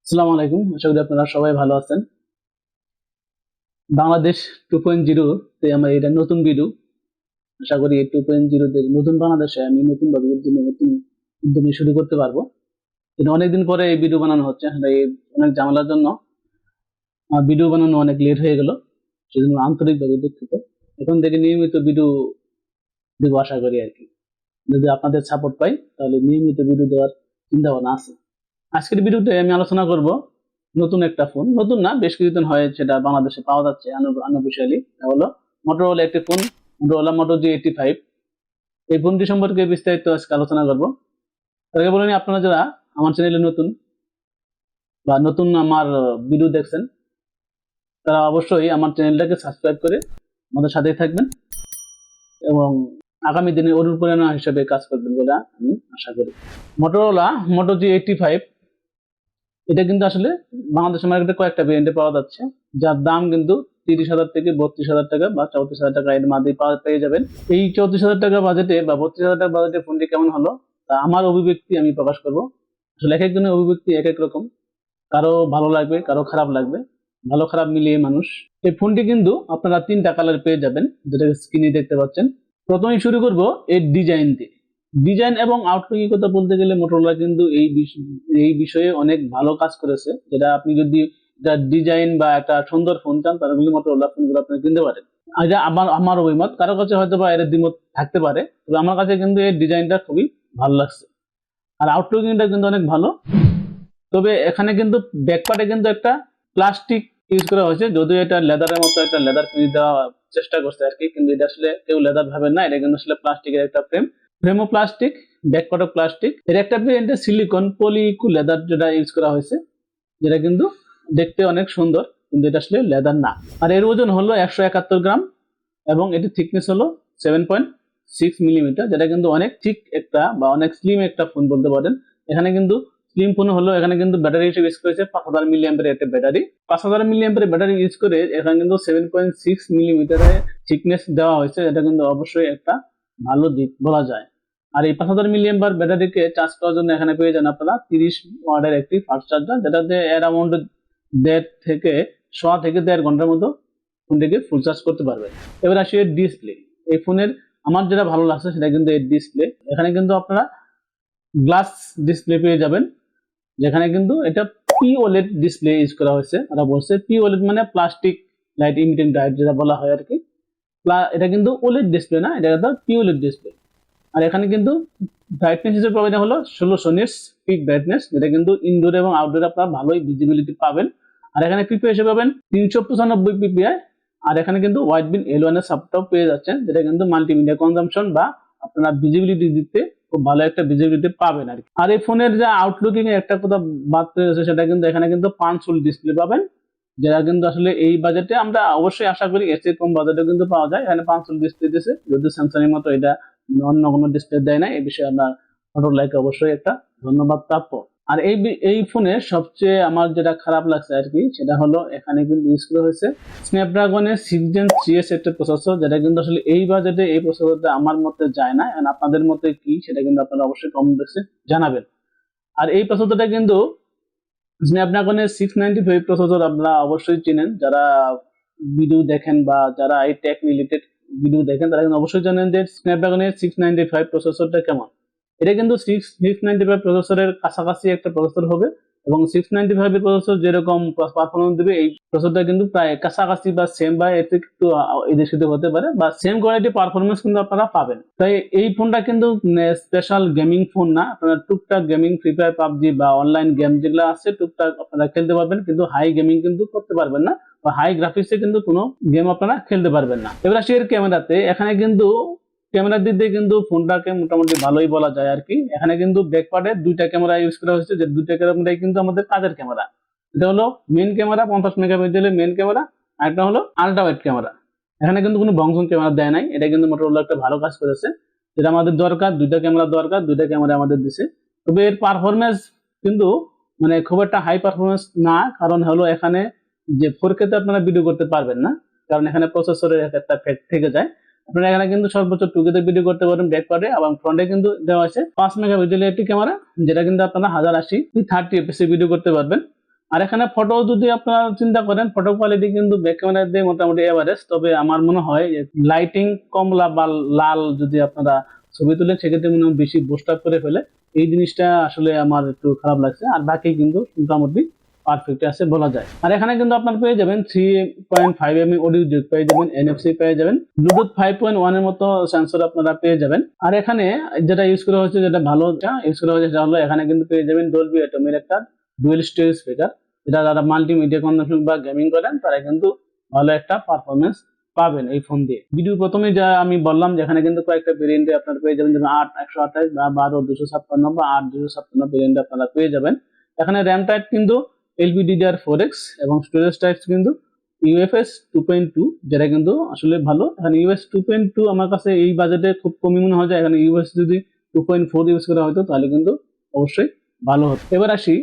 আসসালামু আলাইকুম, আশা করি আপনারা সবাই ভালো আছেন। বাংলাদেশ 2.0 তে আমার এটা নতুন ভিডিও। আশা করি এই 2.0 তে নতুন বাংলাদেশে আমি নতুন ভাবে নতুন উদ্যমী শুরু করতে পারবো। কিন্তু অনেকদিন পরে এই ভিডিও বানানো হচ্ছে, আসলে এই অনেক ঝামেলার জন্য আমার ভিডিও বানানো অনেক লেট হয়ে গেল, সেজন্য আন্তরিকভাবে দুঃখিত। এখন থেকে নিয়মিত ভিডিও দেবো আশা করি আর কি। যদি আপনাদের সাপোর্ট পাই তাহলে নিয়মিত ভিডিও দেওয়ার চিন্তা ভাবনা আছে। আজকের ভিডিওতে আমি আলোচনা করব নতুন একটা ফোন, নতুন না, বেশ কিছুদিন হয় সেটা বাংলাদেশে পাওয়া যাচ্ছে আনঅফিশিয়ালি। হলো মোটরোলা একটি ফোন, মোটরোলা মোটো G85। এই ফোনটি সম্পর্কে বিস্তারিত আজকে আলোচনা করব। তার আগে বলে নিই, আপনারা যারা আমার চ্যানেলে নতুন বা নতুন আমার ভিডিও দেখছেন, তারা অবশ্যই আমার চ্যানেলটাকে সাবস্ক্রাইব করে আমাদের সাথেই থাকবেন এবং আগামী দিনে অনুপ্রেরণা হিসেবে কাজ করবেন বলে আমি আশা করি। মোটরোলা মোটো G85 এটা কিন্তু আসলে বাংলাদেশের মার্কেটে কয়েকটা ভেরিয়েন্টে পাওয়া যাচ্ছে, যার দাম কিন্তু 30,000 থেকে 32,000 টাকা বা 34,000 টাকা এর মধ্যে পেয়ে যাবেন। এই 34,000 টাকা বাজেটে বা 32,000 টাকা বাজেটে ফোনটি কেমন হলো তা আমার অভিব্যক্তি আমি প্রকাশ করব। আসলে এক একজনের অভিব্যক্তি এক এক রকম, কারো ভালো লাগবে, কারো খারাপ লাগবে, ভালো খারাপ মিলিয়ে মানুষ। এই ফোনটি কিন্তু আপনারা 3টা কালার পেয়ে যাবেন, যেটা স্ক্রিনে দেখতে পাচ্ছেন। প্রথমেই শুরু করব এর ডিজাইন দিয়ে। ডিজাইন এবং আউটলুকের কথা বলতে গেলে মোটরোলা কিন্তু এই বিষয়ে অনেক ভালো কাজ করেছে, যেটা আপনি যদি একটা ডিজাইন বা একটা সুন্দর ফোন চান তাহলে কিন্তু মোটরোলা ফোনগুলো আপনি কিনতে পারেন। এটা আমার অভিমত, কারো কাছে হয়তো বা এর দ্বিমত থাকতে পারে, তবে আমার কাছে কিন্তু এর ডিজাইনটা খুবই ভালো লাগছে আর আউটলুকিংটা কিন্তু অনেক ভালো। তবে এখানে কিন্তু ব্যাকপার্টে কিন্তু একটা প্লাস্টিক ইউজ করা হয়েছে, যদিও এটা লেদারের মতো একটা লেদার ফিনিশ দেওয়ার চেষ্টা করছে আর কি, কিন্তু এটা আসলে কেউ লেদার ভাবে না, এটা কিন্তু আসলে প্লাস্টিকের একটা ফ্রেমও প্লাস্টিক, ব্যাকপার্টও প্লাস্টিক। এর একটা ভেরিয়েন্টে সিলিকন পলিকু লেদার যেটা ইউজ করা হয়েছে, যেটা কিন্তু দেখতে অনেক সুন্দর, কিন্তু এটা আসলে লেদার না। আর এর ওজন হলো 171 গ্রাম এবং এটির থিকনেস হলো 7.6 মিলিমিটার, যেটা কিন্তু অনেক ঠিক একটা বা অনেক স্লিম একটা ফোন বলতে পারেন। এখানে কিন্তু স্লিম ফোন হলো, এখানে কিন্তু ব্যাটারি হিসেবে ইউজ করেছে 5000 মিলিঅ্যাম্পিয়ার একটা ব্যাটারি। 5000 মিলিঅ্যাম্পিয়ার ব্যাটারি ইউজ করে এখানে কিন্তু 7.6 মিলিমিটারের থিকনেস দেওয়া হয়েছে, এটা কিন্তু অবশ্যই একটা ভালো দিক বলা যায়। আর এই 5000 মিলিঅ্যাম্পিয়ার ব্যাটারিকে চার্জ করার জন্য এখানে পেয়ে যান আপনারা 30 ওয়াটের একটি ফাস্ট চার্জার, যেটাতে অ্যারাউন্ড 1.5 থেকে 1.5 ঘন্টার মতো ফোনটিকে ফুল চার্জ করতে পারবে। এবার আসি এর ডিসপ্লে। এই ফোনের আমার যেটা ভালো লাগছে সেটা কিন্তু এর ডিসপ্লে। এখানে কিন্তু আপনারা গ্লাস ডিসপ্লে পেয়ে যাবেন, যেখানে কিন্তু এটা POLED ডিসপ্লে ইউজ করা হয়েছে। ওরা বলছে POLED মানে প্লাস্টিক লাইট ইমিটিং ডায়োড যেটা বলা হয় আর কি। এটা কিন্তু OLED ডিসপ্লে না, এটা একটা POLED ডিসপ্লে। আর এখানে কিন্তু ব্রাইটনেস হিসেবে পাবেন হলো 1600 নিটস পিক ব্রাইটনেস, যেটা কিন্তু ইনডোর এবং আউটডোরে আপনারা ভালোই ভিজিবিলিটি পাবেন। আর এখানে পিপিআই হিসেবে পাবেন 395 পিপিআই। আর এখানে কিন্তু ওয়াইড বিন L1 এর সাপোর্টও পেয়ে যাচ্ছেন, যেটা কিন্তু মাল্টিমিডিয়া কনজাম্পশন বা আপনারা ভিজিবিলিটি দিতে খুব ভালো একটা ভিজিবিলিটি পাবেন আর কি। আর এই ফোনের যে আউটলুকিং এর একটা কথা বাদ রয়েছে, সেটা কিন্তু এখানে কিন্তু পাঞ্চফুল ডিসপ্লে পাবেন, যেটা কিন্তু আসলে এই বাজেটে আমরা অবশ্যই আশা করি এর চেয়ে কম বাজেটে কিন্তু পাওয়া যায়। এখানে পাঞ্চফুল ডিসপ্লে দিয়েছে, যদি স্যামসাং এর মতো এটা অন্য কোনো ডিসপ্লে দেয় না। এই বিষয়ে আমরা মোটরোলাকে অবশ্যই একটা ধন্যবাদ প্রাপ্য। আর এই ফোনে সবচেয়ে আমার যেটা খারাপ লাগছে আর কি, সেটা হলো এখানে কিন্তু ইউজ করা হয়েছে স্ন্যাপড্রাগনের 6 Gen 3S একটা প্রসেসর, যেটা কিন্তু আসলে এই বাজেটে এই প্রসেসরটা আমার মতে যায় না। এখন আপনাদের মতে কি সেটা কিন্তু আপনারা অবশ্যই কমেন্ট বক্সে জানাবেন। আর এই প্রসেসরটা কিন্তু স্ন্যাপড্রাগনের 695 প্রসেসর আপনারা অবশ্যই চিনেন, যারা ভিডিও দেখেন বা যারা এই টেক রিলেটেড ভিডিও দেখেন তারা কিন্তু অবশ্যই জানেন যে স্ন্যাপড্রাগনের 695 প্রসেসরটা কেমন। এটা কিন্তু 695 প্রসেসরের কাছাকাছি একটা প্রসেসর হবে, এবং 695 এর প্রসেসর যেরকম পারফরমেন্স দেবে এই প্রসেসরটা কিন্তু প্রায় কাছাকাছি বা সেম বা এর থেকে একটু এদিক সেদিক হতে পারে, বা সেম কোয়ালিটি পারফরমেন্স কিন্তু আপনারা পাবেন। তাই এই ফোনটা কিন্তু স্পেশাল গেমিং ফোন না, আপনারা টুকটাক গেমিং ফ্রি ফায়ার পাবজি বা অনলাইন গেম যেগুলো আছে টুকটাক আপনারা খেলতে পারবেন, কিন্তু হাই গেমিং কিন্তু করতে পারবেন না, বা হাই গ্রাফিক্সে কিন্তু কোনো গেম আপনারা খেলতে পারবেন না। এবার আসি এর ক্যামেরাতে। এখানে কিন্তু ক্যামেরার দিক দিয়ে কিন্তু ফোনটাকে মোটামুটি ভালোই বলা যায় আর কি। এখানে কিন্তু ব্যাকপার্টে 2টা ক্যামেরা ইউজ করা হয়েছে, যে 2টা ক্যামেরাই কিন্তু আমাদের কাজের ক্যামেরা। এটা হলো মেইন ক্যামেরা 50 মেগাপিক্সেলের মেইন ক্যামেরা, আর একটা হলো আল্ট্রা ওয়াইড ক্যামেরা। এখানে কিন্তু কোনো বংশন ক্যামেরা দেয় নাই, এটা কিন্তু মোটরোলা একটা ভালো কাজ করেছে, যেটা আমাদের দরকার। 2টা ক্যামেরা দরকার, 2টা ক্যামেরা আমাদের দিছে। তবে এর পারফরমেন্স কিন্তু মানে খুব একটা হাই পারফরমেন্স না, কারণ হলো এখানে যে 4K তে আপনারা ভিডিও করতে পারবেন না, কারণ এখানে প্রসেসরের একটা ফ্যাক্ট থেকে যায়। আপনারা এখানে কিন্তু সর্বোচ্চ 2K তে ভিডিও করতে পারবেন ব্যাকপার্টে, এবং ফ্রন্টে কিন্তু দেওয়া আছে 5 মেগাপিক্সেলের একটি ক্যামেরা, যেটা কিন্তু আপনারা 1080 30 fps ভিডিও করতে পারবেন। আর এখানে ফটো যদি আপনারা চিন্তা করেন, ফটো কোয়ালিটি কিন্তু ব্যাক ক্যামেরা দিয়ে মোটামুটি এভারেজ। তবে আমার মনে হয় লাইটিং কমলা বা লাল যদি আপনারা ছবি তুলেন সেক্ষেত্রে মনে হয় বেশি বুস্ট আপ করে ফেলে। এই জিনিসটা আসলে আমার একটু খারাপ লাগছে। আর বাকি কিন্তু মোটামুটি পারফেক্ট আছে বলা যায়। আর এখানে কিন্তু আপনার পেয়ে যাবেন 3.5 অডিও জ্যাক পেয়ে যাবেন, এনএফসি পেয়ে যাবেন, ব্লুটুথ 5.1 এর মতো সেন্সর আপনারা পেয়ে যাবেন। আর এখানে যেটা ইউজ করা হচ্ছে, যেটা ভালো ইউজ করা হচ্ছে সেটা হলো এখানে কিন্তু পেয়ে যাবেন ডলবি অ্যাটমের একটা ডুয়েল স্টেরিও স্পিকার। যেটা যারা মাল্টিমিডিয়া কনজাম্পশন বা গেমিং করেন তারা কিন্তু ভালো একটা পারফরমেন্স পাবেন এই ফোন দিয়ে। ভিডিও প্রথমে যা আমি বললাম যে এখানে কিন্তু কয়েকটা ভেরিয়েন্টে আপনারা পেয়ে যাবেন, যেমন 8 128 বা 12 256 বা 8 256 ভেরিয়েন্টে আপনারা পেয়ে যাবেন। এখানে র্যাম টাইপ কিন্তু LPDDR4X এবং স্টোরেজ টাইপ কিন্তু UFS 2.2, যেটা কিন্তু আসলে ভালো। এখানে UFS 2.2 আমার কাছে এই বাজেটে খুব কমই মনে হয়, যে এখানে UFS যদি 2.4 ইউজ করা হতো তাহলে কিন্তু অবশ্যই ভালো হতো। এবার আসি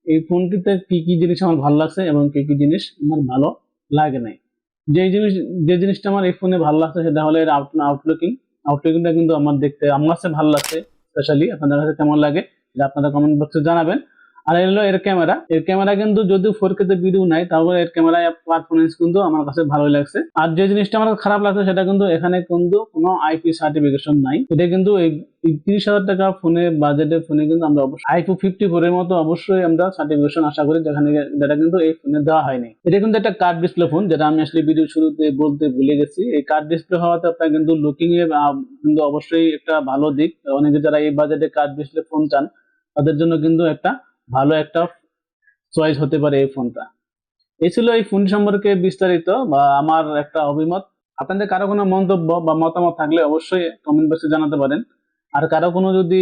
এই ফোনটিতে কি কি জিনিস আমার ভালো লাগছে এবং কি কি জিনিস আমার ভালো লাগে নাই। যে জিনিসটা আমার এই ফোনে ভালো লাগছে সেটা হলো এর আউটলুকিংটা কিন্তু আমার কাছে ভালো লাগছে। স্পেশালি আপনাদের কাছে কেমন লাগে এটা আপনারা কমেন্ট বক্সে জানাবেন। আর হলো এর ক্যামেরা কিন্তু যদিও 4K তে ভিডিও নাই, তাহলে এর ক্যামেরা পারফরমেন্স কিন্তু আমার কাছে ভালোই লাগছে। আর যে জিনিসটা আমার খারাপ লাগছে সেটা কিন্তু এখানে কিন্তু কোনো IP সার্টিফিকেশন নাই। এটা কিন্তু এই 30,000 টাকা ফোনে বাজেটের ফোনে কিন্তু আমরা অবশ্যই i254 এর মতো অবশ্যই আমরা সার্টিফিকেশন আশা করি, যেটা কিন্তু এই ফোনে দেওয়া হয়নি। এটা কিন্তু একটা কার্ড ডিসপ্লে ফোন, যেটা আমি আসলে ভিডিও শুরুতে বলতে ভুলে গেছি। এই কার্ড ডিসপ্লে হওয়াতে আপনার কিন্তু লুকিং এ কিন্তু অবশ্যই একটা ভালো দিক। অনেকে যারা এই বাজেটে কার্ড ডিসপ্লে ফোন চান তাদের জন্য কিন্তু একটা ভালো একটা চয়েস হতে পারে এই ফোনটা। এই ছিল এই ফোন সম্পর্কে বিস্তারিত বা আমার একটা অভিমত। আপনাদের কারো কোনো মন্তব্য বা মতামত থাকলে অবশ্যই কমেন্ট বক্সে জানাতে পারেন। আর কারো কোনো যদি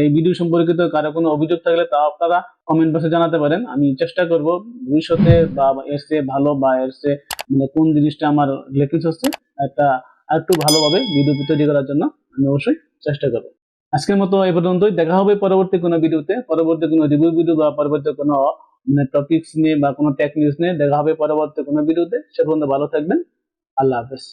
এই ভিডিও সম্পর্কিত কারো কোনো অভিযোগ থাকলে তাও আপনারা কমেন্ট বক্সে জানাতে পারেন। আমি চেষ্টা করব ভবিষ্যতে বা এর চেয়ে ভালো বা এর চেয়ে কোন জিনিসটা আমার লেকিংস হচ্ছে একটা আরেকটু ভালোভাবে ভিডিও তৈরি করার জন্য আমি অবশ্যই চেষ্টা করব। আজকের মতো এই পর্যন্তই। দেখা হবে পরবর্তী কোনো ভিডিওতে, পরবর্তী কোনো রিভিউ ভিডিও বা পরবর্তী কোনো টপিকস নিয়ে বা কোনো টেক নিউজ নিয়ে দেখা হবে পরবর্তী কোনো ভিডিওতে। সে পর্যন্ত ভালো থাকবেন। আল্লাহ হাফেজ।